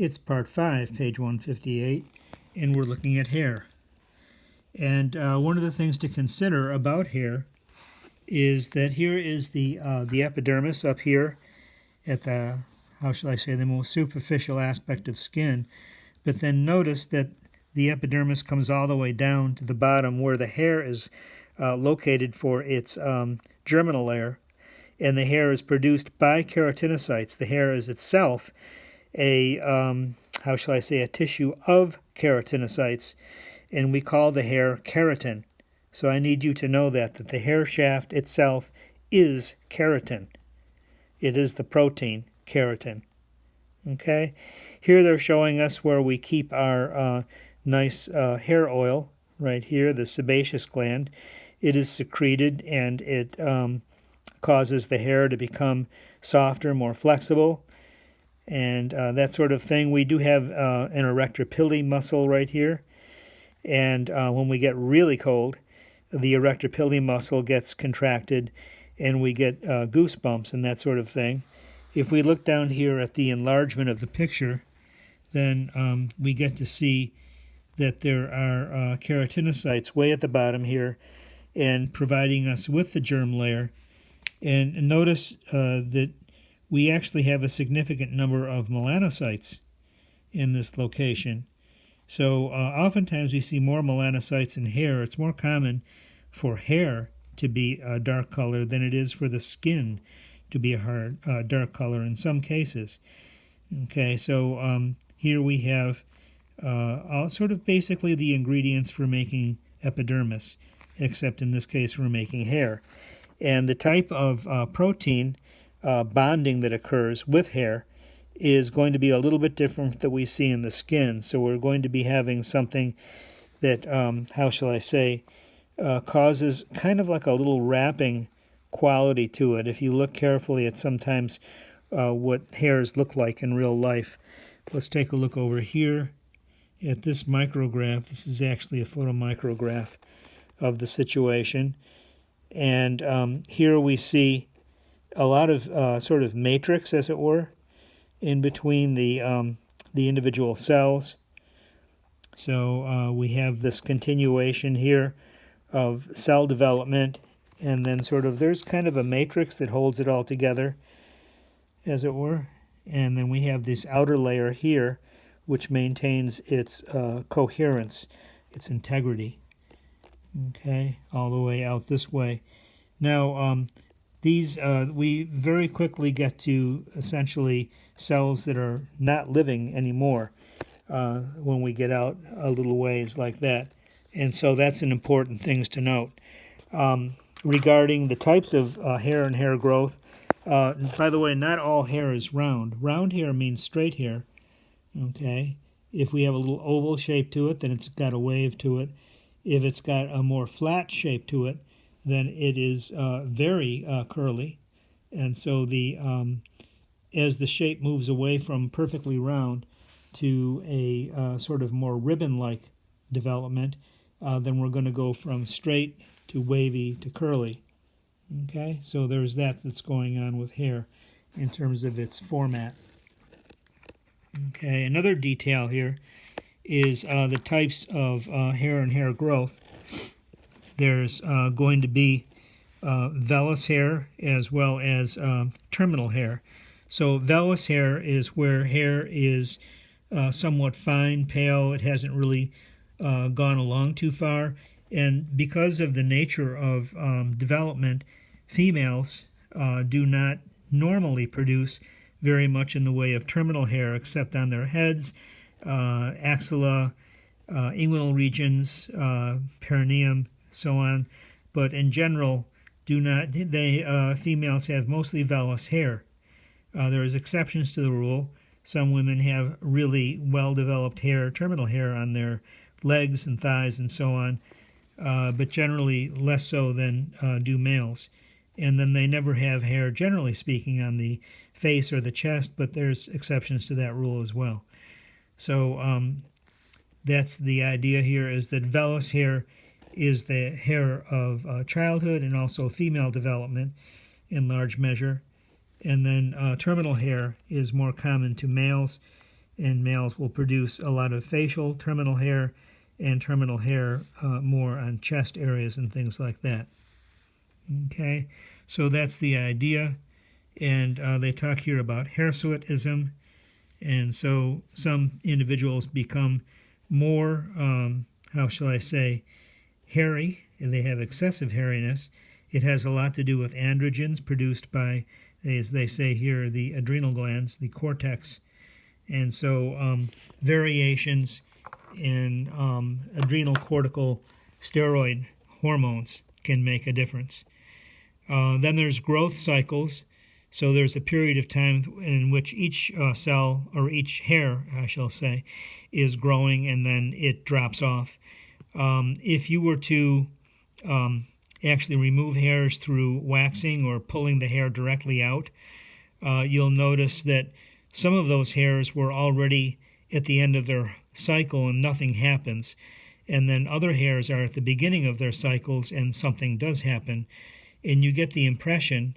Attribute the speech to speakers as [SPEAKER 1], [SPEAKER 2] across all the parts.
[SPEAKER 1] It's part 5, page 158, and we're looking at hair. And one of the things to consider about hair is that here is the epidermis up here at the, how shall I say, the most superficial aspect of skin. But then notice that the epidermis comes all the way down to the bottom where the hair is located for its germinal layer. And the hair is produced by keratinocytes. The hair is itself a, how shall I say, a tissue of keratinocytes, and we call the hair keratin. So I need you to know that the hair shaft itself is keratin. It is the protein keratin. Okay? Here they're showing us where we keep our nice hair oil, right here, the sebaceous gland. It is secreted and it causes the hair to become softer, more flexible, and that sort of thing. We do have an erector pili muscle right here, and when we get really cold, the erector pili muscle gets contracted and we get goosebumps and that sort of thing. If we look down here at the enlargement of the picture, then we get to see that there are keratinocytes way at the bottom here and providing us with the germ layer. And notice that we actually have a significant number of melanocytes in this location. So oftentimes we see more melanocytes in hair. It's more common for hair to be a dark color than it is for the skin to be a dark color in some cases. Okay, so here we have all sort of basically the ingredients for making epidermis, except in this case we're making hair. And the type of protein bonding that occurs with hair is going to be a little bit different that we see in the skin. So we're going to be having something that, how shall I say, causes kind of like a little wrapping quality to it. If you look carefully at sometimes what hairs look like in real life. Let's take a look over here at this micrograph. This is actually a photomicrograph of the situation. And here we see a lot of sort of matrix, as it were, in between the individual cells. So we have this continuation here of cell development, and then sort of there's kind of a matrix that holds it all together, as it were. And then we have this outer layer here, which maintains its coherence, its integrity. Okay, all the way out this way. Now, these we very quickly get to essentially cells that are not living anymore when we get out a little ways like that. And so that's an important thing to note. Regarding the types of hair and hair growth, by the way, not all hair is round. Round hair means straight hair. Okay, if we have a little oval shape to it, then it's got a wave to it. If it's got a more flat shape to it, then it is very curly. And so as the shape moves away from perfectly round to a sort of more ribbon-like development, then we're going to go from straight to wavy to curly. Okay, so there's that's going on with hair in terms of its format. Okay, another detail here is the types of hair and hair growth. There's going to be vellus hair as well as terminal hair. So vellus hair is where hair is somewhat fine, pale. It hasn't really gone along too far. And because of the nature of development, females do not normally produce very much in the way of terminal hair except on their heads, axilla, inguinal regions, perineum, so on. But in general, females have mostly vellus hair. There is exceptions to the rule. Some women have really well-developed hair, terminal hair on their legs and thighs and so on, but generally less so than do males. And then they never have hair, generally speaking, on the face or the chest, but there's exceptions to that rule as well. So that's the idea here, is that vellus hair is the hair of childhood and also female development in large measure. And then terminal hair is more common to males, and males will produce a lot of facial terminal hair and terminal hair more on chest areas and things like that. Okay, so that's the idea. And they talk here about hirsutism. And so some individuals become more, how shall I say, hairy, and they have excessive hairiness. It has a lot to do with androgens produced by, as they say here, the adrenal glands, the cortex. And so variations in adrenal cortical steroid hormones can make a difference. Then there's growth cycles. So there's a period of time in which each cell, or each hair, I shall say, is growing, and then it drops off. If you were to actually remove hairs through waxing or pulling the hair directly out, you'll notice that some of those hairs were already at the end of their cycle and nothing happens. And then other hairs are at the beginning of their cycles and something does happen. And you get the impression,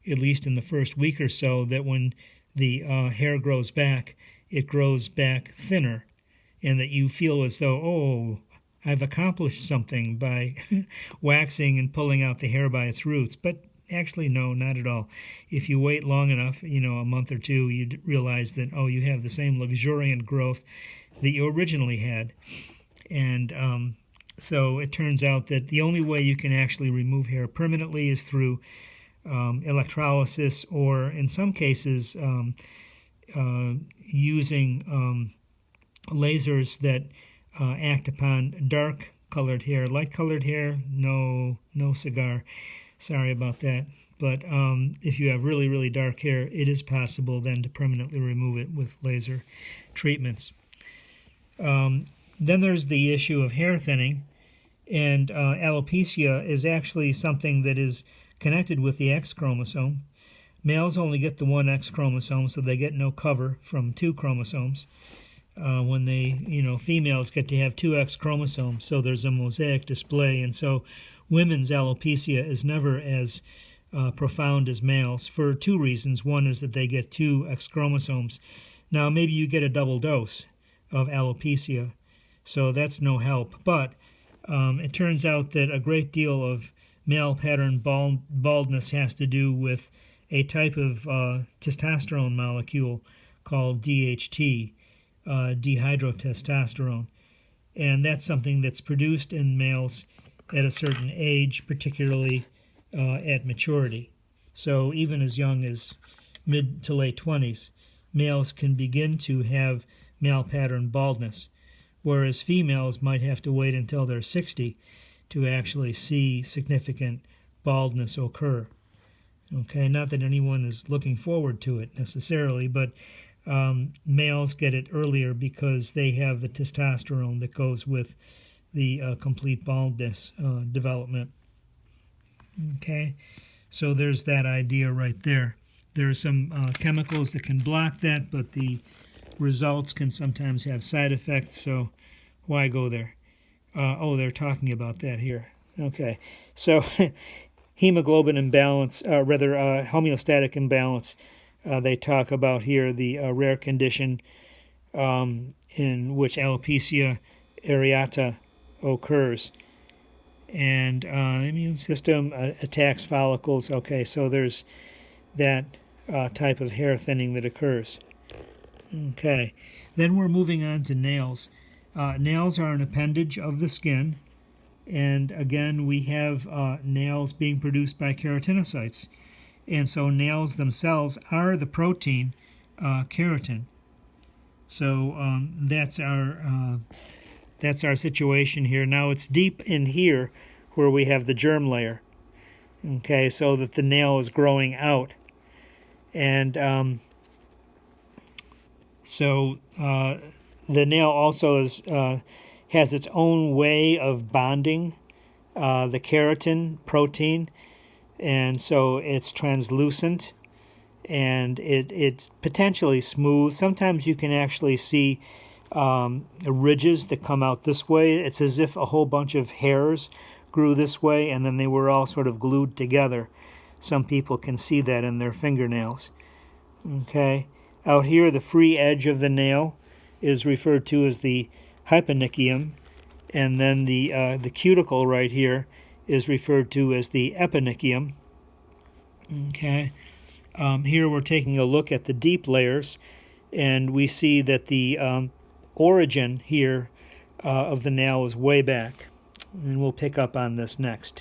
[SPEAKER 1] at least in the first week or so, that when the hair grows back, it grows back thinner, and that you feel as though, oh, I've accomplished something by waxing and pulling out the hair by its roots. But actually, no, not at all. If you wait long enough, a month or two, you realize that, oh, you have the same luxuriant growth that you originally had. And so it turns out that the only way you can actually remove hair permanently is through electrolysis, or in some cases using lasers that act upon dark colored hair. Light colored hair, no cigar. Sorry about that. But if you have really, really dark hair, it is possible then to permanently remove it with laser treatments. Then there's the issue of hair thinning, and alopecia is actually something that is connected with the X chromosome. Males only get the one X chromosome, so they get no cover from two chromosomes. When females get to have two X chromosomes, so there's a mosaic display, and so women's alopecia is never as profound as males for two reasons. One is that they get two X chromosomes. Now, maybe you get a double dose of alopecia, so that's no help. But it turns out that a great deal of male pattern baldness has to do with a type of testosterone molecule called DHT, dihydrotestosterone. And that's something that's produced in males at a certain age, particularly at maturity. So even as young as mid to late 20s, males can begin to have male pattern baldness, whereas females might have to wait until they're 60 to actually see significant baldness occur. Okay, not that anyone is looking forward to it necessarily, but males get it earlier because they have the testosterone that goes with the complete baldness development. Okay, so there's that idea right there. There are some chemicals that can block that, but the results can sometimes have side effects, so why go there? They're talking about that here. Okay, so hemoglobin imbalance, homeostatic imbalance. They talk about here the rare condition in which alopecia areata occurs. And immune system attacks follicles. Okay, so there's that type of hair thinning that occurs. Okay, then we're moving on to nails. Nails are an appendage of the skin, and again we have nails being produced by keratinocytes, and so nails themselves are the protein keratin. So that's our situation here. Now it's deep in here where we have the germ layer. Okay, so that the nail is growing out, and so the nail also has its own way of bonding the keratin protein, and so it's translucent and it's potentially smooth. Sometimes you can actually see ridges that come out this way. It's as if a whole bunch of hairs grew this way and then they were all sort of glued together. Some people can see that in their fingernails. Okay, out here the free edge of the nail is referred to as the Hyponychium, and then the cuticle right here is referred to as the Eponychium. Okay. Here we're taking a look at the deep layers, and we see that the origin here of the nail is way back. And we'll pick up on this next.